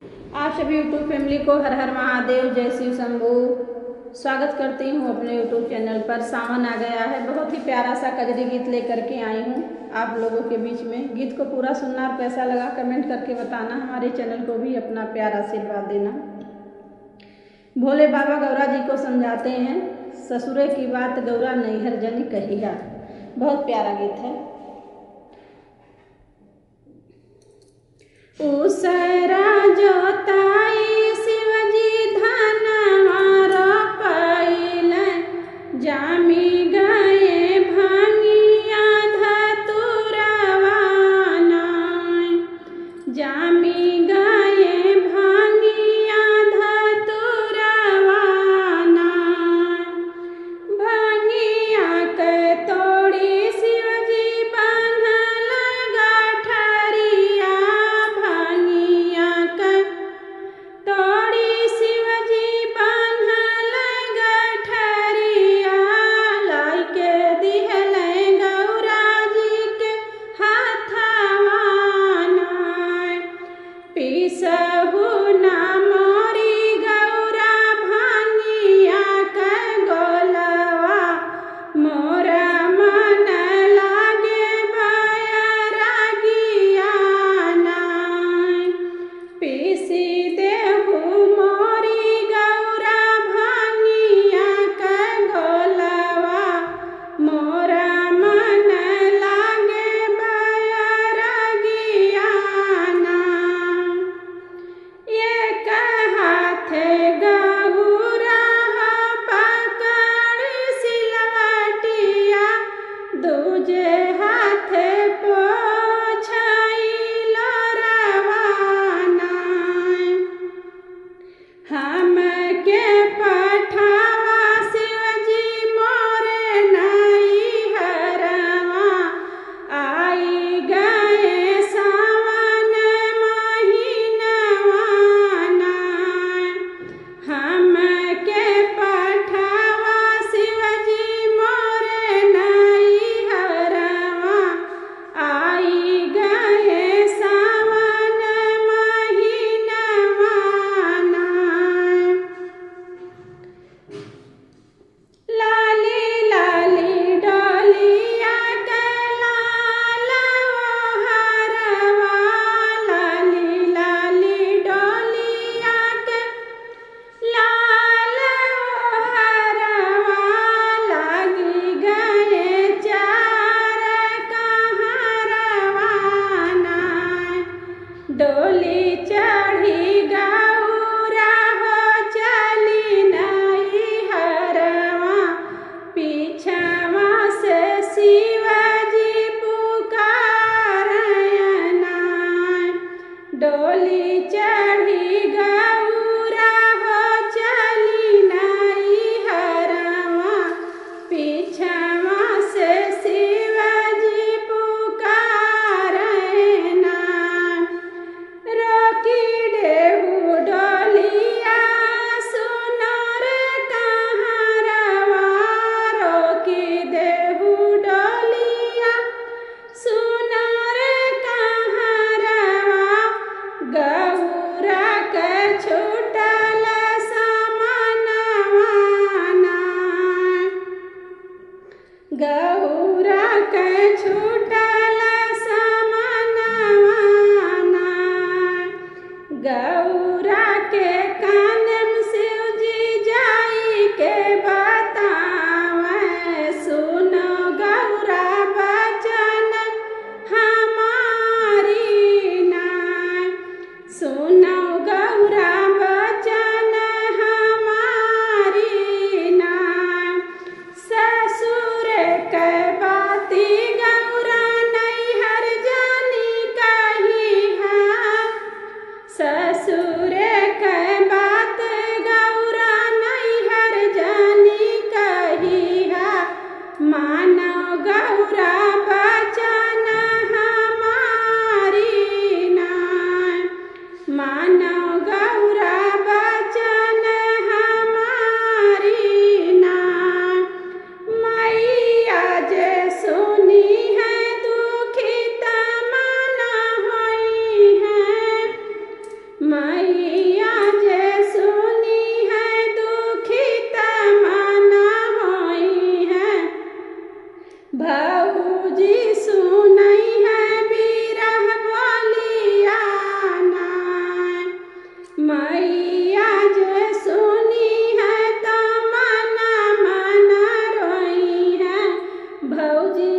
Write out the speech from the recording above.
आप सभी YouTube family को हर हर महादेव, जय शिव शंभू। स्वागत करती हूँ अपने यूट्यूब चैनल पर। सावन आ गया है, बहुत ही प्यारा सा कजरी गीत लेकर के आई हूँ आप लोगों के बीच में। गीत को पूरा सुनना और कैसा लगा कमेंट करके बताना। हमारे चैनल को भी अपना प्यारा आशीर्वाद देना। भोले बाबा गौरा जी को समझाते हैं, ससुरे की बात गौरा नैहर जनी कहिया। बहुत प्यारा गीत है। उसरा जोताई शिवजी धनवा रोपइले, जामी गए भांगिया धतुरवा नाय। जामी गए भांगिया धतुरवा नाय। भांगिया के तोड़ी शिवजी बांधल गठरिया। भांगिया के तोड़ी शिवजी बांधल गठरिया। लाई के दिहले गौरा जी के हाथवा नाय। पीसहु ना मोरी गौरा भांगिया के गोलवा, मोरा मन लागे बैरागिया नाय। पीसी देहु मोरी गौरा भांगिया के गोलवा, मोरा मन लागे बैरागिया नाय। एक हाथे गौरा पकड़ सिलवटिया, दूजे हाथे पोछई लोरवा नाय। हमके पठावा शिवजी मोरे नैहरवा, आई गए सावन महीनवा नाय। हमके पठावा शिवजी मोरे नैहरवा, आई गए सावन महीनवा नाय। लाली लाली डोलिया के लाल ओहरवा। लाली लाली डोलिया के लाल ओहरवा, लागी गए चार कहरवा नाय। डोली चढ़ी गौरा हो चली नैहरवा, पीछवा से शिवजी पुकारय नाय। डोली चढ़ी गौरा हो चली नैहरवा, पीछवा से शिवजी पुकारय नाय। रोकी देहु डोलिया सुनो रे कहरवा। रोकी देहु डोलिया सुनो रे कहरवा, गौरा के छूटल सामनवा नाय। गौरा के छूटल सामनवा नाय। गौरा के कानम शिवजी जाई के बतावे, सुनो गौरा बचन हमारी नाय। सुनो गौरा बचन हमारी नाय। ससुर के बाती गौरा नैहर जानी कहिया। ससुर के बात गौरा नैहर जानी कहिया। मानो गौरा बचन हमारी नाय। मानो गौरा बचन हमारी नाय। मैया जे सुनी है दुखी तमन होई है। मैया जे सुनी है दुखित मन होई है, भौजी सुनई है बिरह बोलिया नाय। मैया जे सुनी है तो मन मन रोई है, भौजी